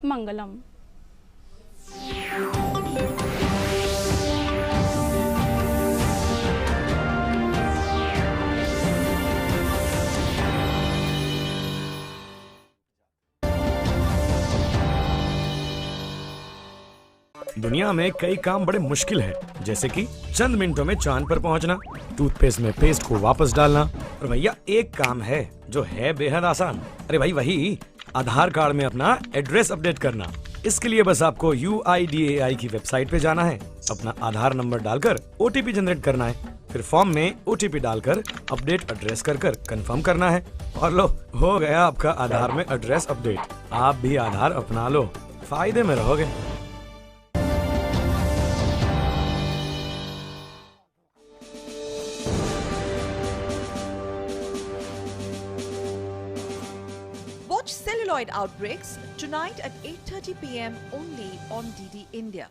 मंगलम। दुनिया में कई काम बड़े मुश्किल हैं, जैसे कि चंद मिनटों में चांद पर पहुंचना, टूथपेस्ट में पेस्ट को वापस डालना। और भैया एक काम है जो है बेहद आसान। अरे भाई वही आधार कार्ड में अपना एड्रेस अपडेट करना। इसके लिए बस आपको UIDAI की वेबसाइट पे जाना है, अपना आधार नंबर डालकर OTP जनरेट करना है, फिर फॉर्म में OTP डालकर अपडेट एड्रेस कर कंफर्म करना है और लो हो गया आपका आधार में एड्रेस अपडेट। आप भी आधार अपना लो, फायदे में रहोगे। Watch Celluloid Outbreaks tonight at 8:30 p.m. only on DD India.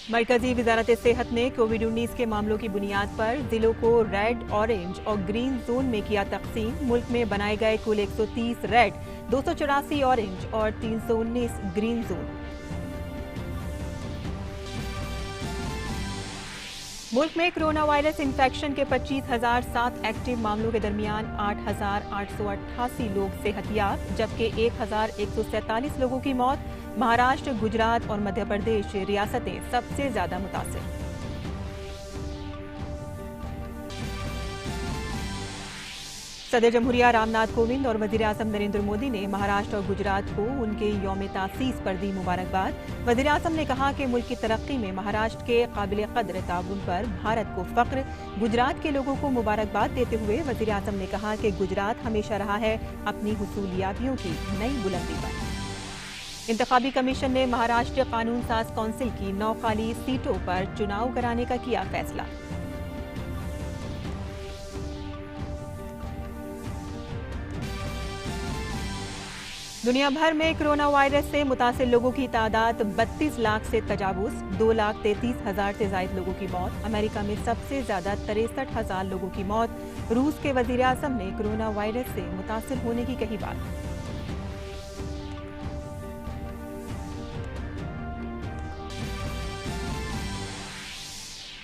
मरकजी वजारत सेहत ने कोविड-19 के मामलों की बुनियाद पर जिलों को रेड, ऑरेंज और ग्रीन जोन में किया तकसीम। मुल्क में बनाए गए कुल 130 रेड, 284 ऑरेंज और 319 ग्रीन जोन। मुल्क में कोरोना वायरस इन्फेक्शन के 25,007 एक्टिव मामलों के दरमियान 8,888 लोग सेहतयाब, जबकि 1,147 लोगों की मौत। महाराष्ट्र, गुजरात और मध्य प्रदेश रियासतें सबसे ज्यादा मुतासिर। सदर जमहूरिया रामनाथ कोविंद और वजीर आजम नरेंद्र मोदी ने महाराष्ट्र और गुजरात को उनके यौम तासीस पर दी मुबारकबाद। वजीर आजम ने कहा कि मुल्क की तरक्की में महाराष्ट्र के काबिल कदर ताउन पर भारत को फख्र। गुजरात के लोगों को मुबारकबाद देते हुए वजीर आजम ने कहा कि गुजरात हमेशा रहा है अपनी हुसूलियातियों की नई बुलंदी पर। इंतखाबी कमीशन ने महाराष्ट्र कानून साज काउंसिल की 9 खाली सीटों पर चुनाव कराने का किया फैसला। दुनिया भर में कोरोना वायरस से मुतासिर लोगों की तादाद 32 लाख से तजावुज, 2,33,000 से ज्यादा लोगों की मौत। अमेरिका में सबसे ज्यादा 63,000 लोगों की मौत। रूस के वजीर आजम ने कोरोना वायरस से मुतासिर होने की कही बात।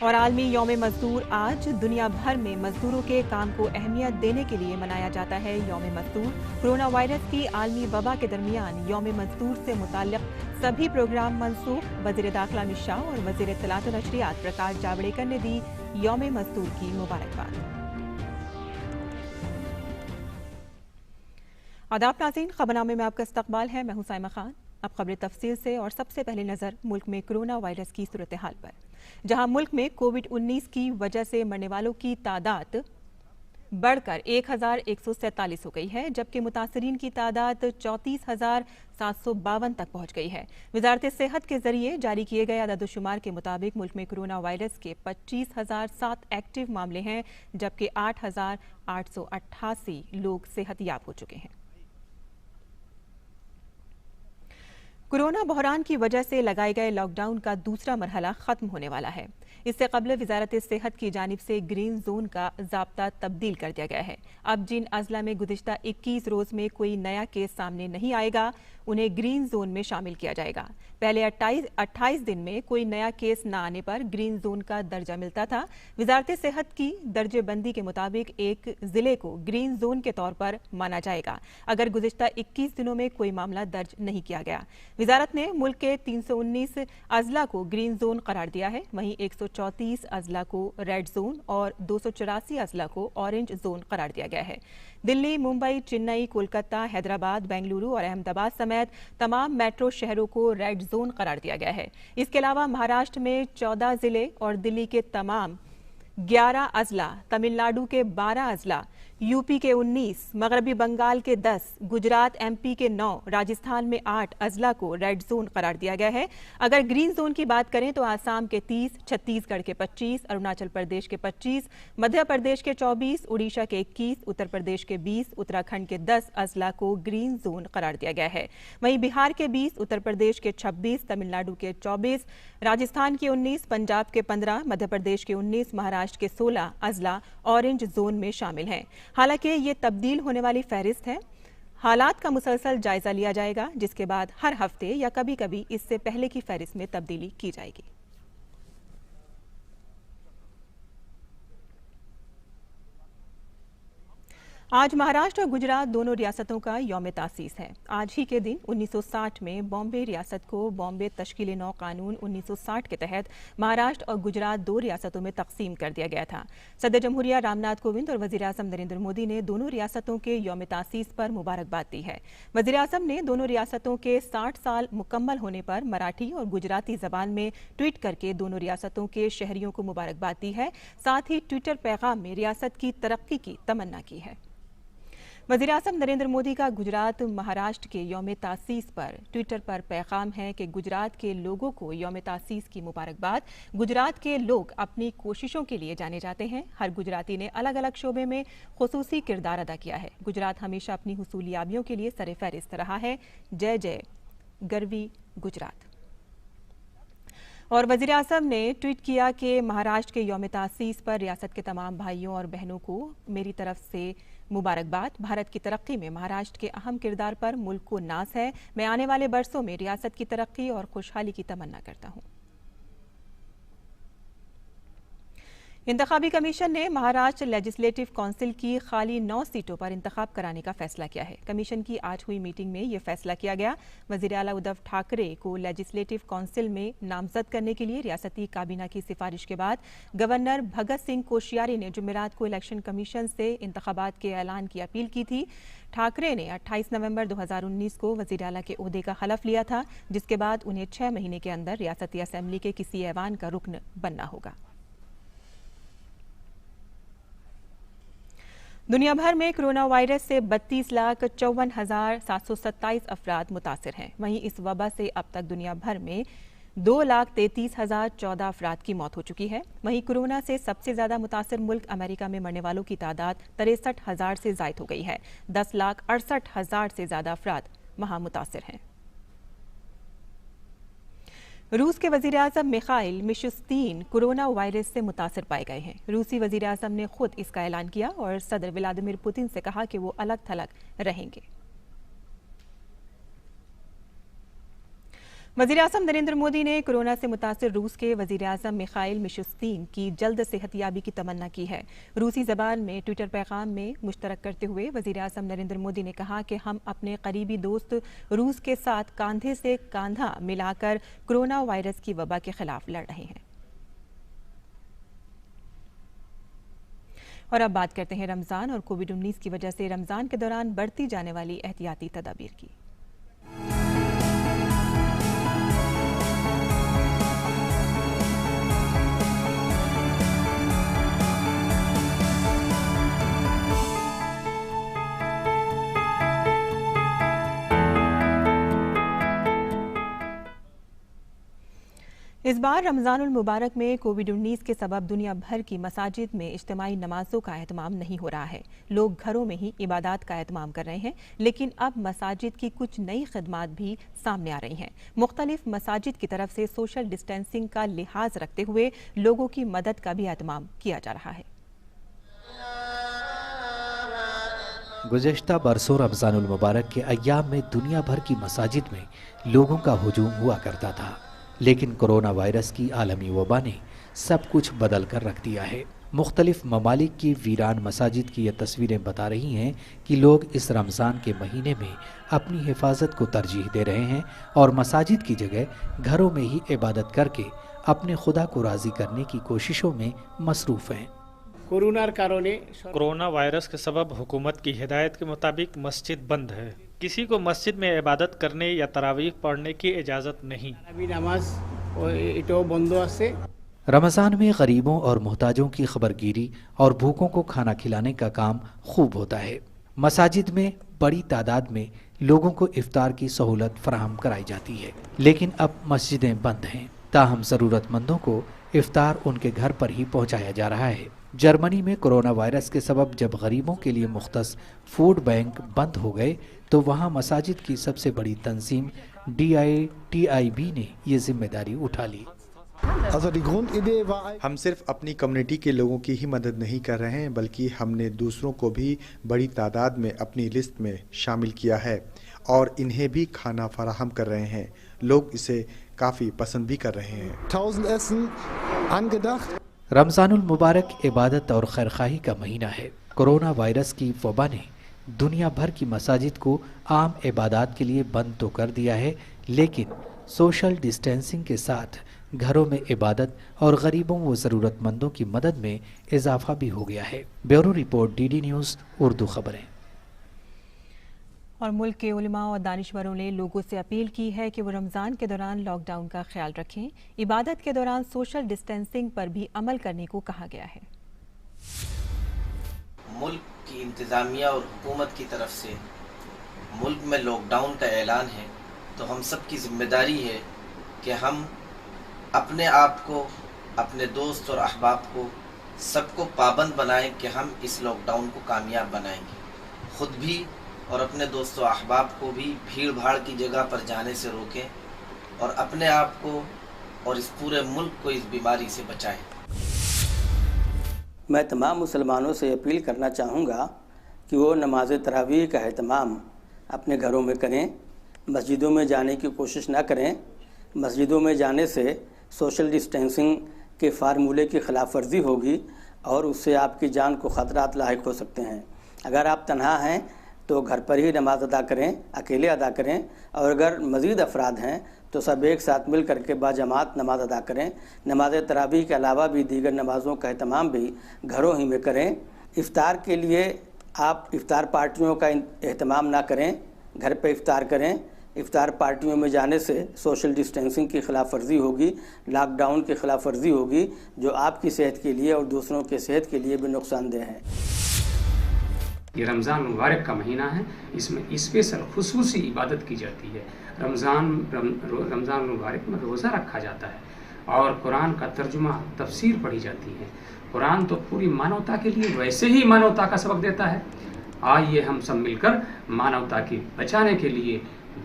और आलमी यौम मजदूर आज दुनिया भर में मजदूरों के काम को अहमियत देने के लिए मनाया जाता है यौम मजदूर। कोरोना वायरस की आलमी वबा के दरमियान यौम मजदूर से मुताल्लिक सभी प्रोग्राम मनसूख। वजीर दाखिला अमित शाह और वजीर इत्तलात और नशरियात प्रकाश जावड़ेकर ने दी यौम मजदूर की मुबारकबाद। आदाब नाज़रीन, खबरनामे में आपका इस्तकबाल है। मैं हूं साइमा खान। अब खबरें तफसील से और सबसे पहले नजर मुल्क में कोरोना वायरस की सूरत हाल पर, जहां मुल्क में कोविड-19 की वजह से मरने वालों की तादाद बढ़कर 1,147 हो गई है, जबकि मुतासरीन की तादाद 34,752 तक पहुंच गई है। वजारत सेहत के जरिए जारी किए गए अदद-ओ-शुमार के मुताबिक मुल्क में कोरोना वायरस के 25,007 एक्टिव मामले हैं, जबकि 8,888 लोग सेहतयाब हो चुके हैं। कोरोना बहरान की वजह से लगाए गए लॉकडाउन का दूसरा मरहला खत्म होने वाला है। इससे कबल वजारत सेहत की जानिब से ग्रीन जोन का ज़ाब्ता तब्दील कर दिया गया है। अब जिन अजला में गुज़िश्ता 21 रोज़ में कोई नया केस सामने नहीं आएगा, उन्हें ग्रीन जोन में शामिल किया जाएगा। पहले 28 दिन में कोई नया केस न आने पर ग्रीन जोन का दर्जा मिलता था। वजारत सेहत की दर्जेबंदी के मुताबिक एक जिले को ग्रीन जोन के तौर पर माना जाएगा अगर गुज़िश्ता 21 दिनों में कोई मामला दर्ज नहीं किया गया। वजारत ने मुल्क के 319 अजला को ग्रीन जोन करार दिया है, वहीं 134 अजला को रेड जोन और 284 अजला को ऑरेंज जोन करार दिया गया है। दिल्ली, मुंबई, चेन्नई, कोलकाता, हैदराबाद, बेंगलुरु और अहमदाबाद समेत तमाम मेट्रो शहरों को रेड जोन करार दिया गया है। इसके अलावा महाराष्ट्र में 14 जिले और दिल्ली के तमाम 11 अजला, तमिलनाडु के 12 अजला, यूपी के 19, मगरबी बंगाल के 10, गुजरात एमपी के 9, राजस्थान में 8 अजला को रेड जोन करार दिया गया है। अगर ग्रीन जोन की बात करें तो आसाम के 30, छत्तीसगढ़ के 25, अरुणाचल प्रदेश के 25, मध्य प्रदेश के 24, उड़ीसा के 21, उत्तर प्रदेश के 20, उत्तराखंड के 10 अजला को ग्रीन जोन करार दिया गया है। वहीं बिहार के 20, उत्तर प्रदेश के 26, तमिलनाडु के 24, राजस्थान के 19, पंजाब के 15, मध्य प्रदेश के 19, महाराष्ट्र के 16 अजला ऑरेंज जोन में शामिल हैं। हालांकि ये तब्दील होने वाली फहरिस्त है। हालात का मुसलसल जायजा लिया जाएगा, जिसके बाद हर हफ्ते या कभी कभी इससे पहले की फहरिस्त में तब्दीली की जाएगी। आज महाराष्ट्र और गुजरात दोनों रियासतों का यौम तासीस है। आज ही के दिन 1960 में बॉम्बे रियासत को बॉम्बे तश्कील नौ कानून 1960 के तहत महाराष्ट्र और गुजरात 2 रियासतों में तकसीम कर दिया गया था। सदर जमहूरिया रामनाथ कोविंद और वजीर आजम नरेंद्र मोदी ने दोनों रियासतों के यौम तासीस पर मुबारकबाद दी है। वजीर आजम ने दोनों रियासतों के 60 साल मुकम्मल होने पर मराठी और गुजराती जबान में ट्वीट करके दोनों रियासतों के शहरियों को मुबारकबाद दी है। साथ ही ट्विटर पैगाम में रियासत की तरक्की की तमन्ना की है। वज़ीर आज़म नरेंद्र मोदी का गुजरात महाराष्ट्र के यौम तासीस पर ट्विटर पर पैगाम है कि गुजरात के लोगों को यौम तासीस की मुबारकबाद। गुजरात के लोग अपनी कोशिशों के लिए जाने जाते हैं। हर गुजराती ने अलग अलग शोबे में खुसूसी किरदार अदा किया है। गुजरात हमेशा अपनी हुसूलियाबियों के लिए सरे फहरिस्त रहा है। जय जय गर्वी गुजरात। और वज़ीर आज़म ने ट्वीट किया कि महाराष्ट्र के यौम तासीस पर रियासत के तमाम भाइयों और बहनों को मेरी तरफ से मुबारकबाद। भारत की तरक्की में महाराष्ट्र के अहम किरदार पर मुल्क को नाज है। मैं आने वाले बरसों में रियासत की तरक्की और खुशहाली की तमन्ना करता हूं। इंतखाबी कमीशन ने महाराष्ट्र लेजिस्लेटिव काउंसिल की खाली 9 सीटों पर इंतखाब कराने का फैसला किया है। कमीशन की आज हुई मीटिंग में यह फैसला किया गया। वजीर आला उद्धव ठाकरे को लेजिस्लेटिव काउंसिल में नामजद करने के लिए रियासती काबीना की सिफारिश के बाद गवर्नर भगत सिंह कोश्यारी ने जुमेरात को इलेक्शन कमीशन से इंतखाबात के ऐलान की अपील की थी। ठाकरे ने 28 नवंबर 2019 को वजीर आला के ओहदे का हलफ लिया था, जिसके बाद उन्हें 6 महीने के अंदर रियासती असेंबली के किसी ऐवान का रुकन बनना होगा। दुनिया भर में कोरोना वायरस से 32,54,727 अफराद मुतासिर हैं। वहीं इस वबा से अब तक दुनिया भर में 2,33,014 अफराद की मौत हो चुकी है। वहीं कोरोना से सबसे ज्यादा मुतासिर मुल्क अमेरिका में मरने वालों की तादाद 63,000 से जायद हो गई है। 10,68,000 से ज्यादा अफराद वहां मुतासिर हैं। रूस के वजीर आज़म मिखाइल मिशुस्तीन कोरोना वायरस से मुतासर पाए गए हैं। रूसी वजीर आज़म ने खुद इसका ऐलान किया और सदर व्लादिमीर पुतिन से कहा कि वो अलग थलग रहेंगे। वजीर आज़म नरेंद्र मोदी ने कोरोना से मुतासिर रूस के वजीर आज़म मिखाइल मिशुस्तीन की जल्द सेहतयाबी की तमन्ना की है। रूसी जबान में ट्विटर पैगाम में मुश्तरक करते हुए वजीर आज़म नरेंद्र मोदी ने कहा कि हम अपने करीबी दोस्त रूस के साथ कांधे से कांधा मिलाकर कोरोना वायरस की वबा के खिलाफ लड़ रहे हैं। और अब बात करते हैं रमजान और कोविड-19 की वजह से रमजान के दौरान बरती जाने वाली एहतियाती तदाबीर की। इस बार रमजानुल मुबारक में कोविड-19 के सबब दुनिया भर की मसाजिद में इज्तिमाई नमाजों का एहतमाम नहीं हो रहा है। लोग घरों में ही इबादत का एहतमाम कर रहे हैं, लेकिन अब मसाजिद की कुछ नई खिदमात भी सामने आ रही हैं। मुख्तलिफ मसाजिद की तरफ से सोशल डिस्टेंसिंग का लिहाज रखते हुए लोगों की मदद का भी एहतमाम किया जा रहा है। गुज़श्ता बरसों रमजानुल मुबारक के अय्याम में दुनिया भर की मसाजिद में लोगों का हुजूम हुआ करता था, लेकिन कोरोना वायरस की आलमी वबा ने सब कुछ बदल कर रख दिया है। मुख्तलिफ ममालिक की वीरान मसाजिद की ये तस्वीरें बता रही हैं कि लोग इस रमज़ान के महीने में अपनी हिफाजत को तरजीह दे रहे हैं और मसाजिद की जगह घरों में ही इबादत करके अपने खुदा को राज़ी करने की कोशिशों में मसरूफ़ हैं। कोरोना वायरस के सबब हुकूमत की हिदायत के मुताबिक मस्जिद बंद है। किसी को मस्जिद में इबादत करने या तरावीह पढ़ने की इजाज़त नहीं। रमज़ान में गरीबों और मोहताजों की खबरगिरी और भूखों को खाना खिलाने का काम खूब होता है। मसाजिद में बड़ी तादाद में लोगों को इफ्तार की सहूलत फराहम कराई जाती है, लेकिन अब मस्जिदें बंद हैं। ताहम ज़रूरतमंदों को इफ्तार उनके घर पर ही पहुंचाया जा रहा है। जर्मनी में कोरोना वायरस के सबब जब गरीबों के लिए मुख्तस फूड बैंक बंद हो गए तो वहां मसाजिद की सबसे बड़ी तंजीम DITIB ने ये जिम्मेदारी उठा ली। हम सिर्फ अपनी कम्युनिटी के लोगों की ही मदद नहीं कर रहे हैं, बल्कि हमने दूसरों को भी बड़ी तादाद में अपनी लिस्ट में शामिल किया है और इन्हें भी खाना फराहम कर रहे हैं। लोग इसे काफ़ी पसंद भी कर रहे हैं। रमज़ानुल मुबारक इबादत और खैरखाही का महीना है। कोरोना वायरस की वबा ने दुनिया भर की मसाजिद को आम इबादत के लिए बंद तो कर दिया है, लेकिन सोशल डिस्टेंसिंग के साथ घरों में इबादत और गरीबों व ज़रूरतमंदों की मदद में इजाफा भी हो गया है। Bureau report DD news Urdu खबरें। और मुल्क के उलमा और दानिशवरों ने लोगों से अपील की है कि वो रमज़ान के दौरान लॉकडाउन का ख्याल रखें। इबादत के दौरान सोशल डिस्टेंसिंग पर भी अमल करने को कहा गया है। मुल्क की इंतज़ामिया और हुकूमत की तरफ से मुल्क में लॉकडाउन का ऐलान है, तो हम सब की ज़िम्मेदारी है कि हम अपने आप को, अपने दोस्त और अहबाब को, सबको पाबंद बनाएं कि हम इस लॉकडाउन को कामयाब बनाएंगे। ख़ुद भी और अपने दोस्तों अहबाब को भी भीड़ भाड़ की जगह पर जाने से रोकें और अपने आप को और इस पूरे मुल्क को इस बीमारी से बचाएं। मैं तमाम मुसलमानों से अपील करना चाहूँगा कि वो नमाज तरावीह का एहतमाम अपने घरों में करें, मस्जिदों में जाने की कोशिश ना करें। मस्जिदों में जाने से सोशल डिस्टेंसिंग के फार्मूले की खिलाफ वर्जी होगी और उससे आपकी जान को ख़तरात लाहिक हो सकते हैं। अगर आप तन्हा हैं तो घर पर ही नमाज अदा करें, अकेले अदा करें, और अगर मज़ीद अफराद हैं तो सब एक साथ मिल करके बाजमात नमाज अदा करें। नमाज तरावीह के अलावा भी दीगर नमाज़ों का एहतमाम भी घरों ही में करें। इफ़्तार के लिए आप इफ़्तार पार्टियों का एहतमाम ना करें, घर पर इफ़्तार करें। इफ़्तार पार्टियों में जाने से सोशल डिस्टेंसिंग की खिलाफ वर्जी होगी, लॉकडाउन की खिलाफ वर्जी होगी, जो आपकी सेहत के लिए और दूसरों के सेहत के लिए भी नुकसानदेह है। ये रमज़ान मुबारक का महीना है, इसमें स्पेशल खुसूसी इबादत की जाती है। रमज़ान मुबारक में रोज़ा रखा जाता है और कुरान का तर्जुमा तफसीर पढ़ी जाती है। कुरान तो पूरी मानवता के लिए वैसे ही मानवता का सबक देता है। आइए हम सब मिलकर मानवता की बचाने के लिए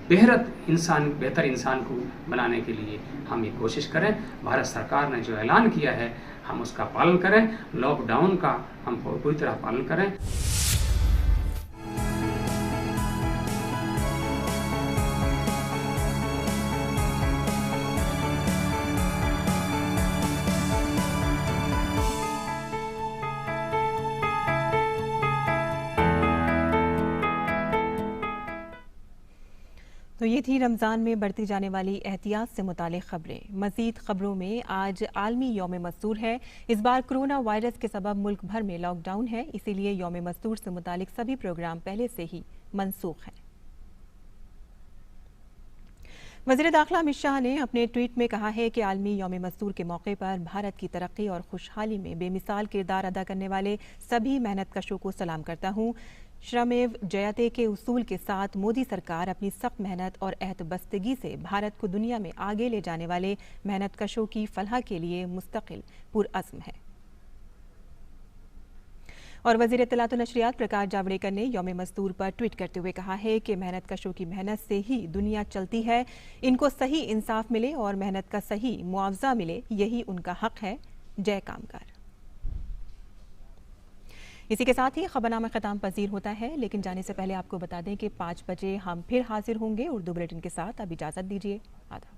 बेहतर इंसान को बनाने के लिए हम ये कोशिश करें। भारत सरकार ने जो ऐलान किया है हम उसका पालन करें, लॉकडाउन का हम पूरी तरह पालन करें। तो ये थी रमज़ान में बढ़ती जाने वाली एहतियात से मुतालिक खबरें। मज़ीद खबरों में आज आलमी यौम मज़दूर है। इस बार कोरोना वायरस के सबब मुल्क भर में लॉकडाउन है, इसीलिए यौम मज़दूर से मुतालिक सभी प्रोग्राम पहले से ही मनसूख हैं। वज़ीर दाखिला अमित शाह ने अपने ट्वीट में कहा है कि आलमी यौम मज़दूर के मौके पर भारत की तरक्की और खुशहाली में बेमिसाल किरदार अदा करने वाले सभी मेहनतकशों को सलाम करता हूँ। श्रमेव जयते के उसूल के साथ मोदी सरकार अपनी सख्त मेहनत और एहतबस्तगी से भारत को दुनिया में आगे ले जाने वाले मेहनतकशों की फलाह के लिए मुस्तकिल पुरअज़्म है। और वज़ीर इत्तलात व नशरियात प्रकाश जावड़ेकर ने यौम मज़दूर पर ट्वीट करते हुए कहा है कि मेहनतकशों की मेहनत से ही दुनिया चलती है। इनको सही इंसाफ मिले और मेहनत का सही मुआवजा मिले, यही उनका हक है। जय कामगार। इसी के साथ ही खबरनामा ख़त्म पजीर होता है, लेकिन जाने से पहले आपको बता दें कि 5 बजे हम फिर हाजिर होंगे उर्दू बुलेटिन के साथ। अब इजाज़त दीजिए। आदाब।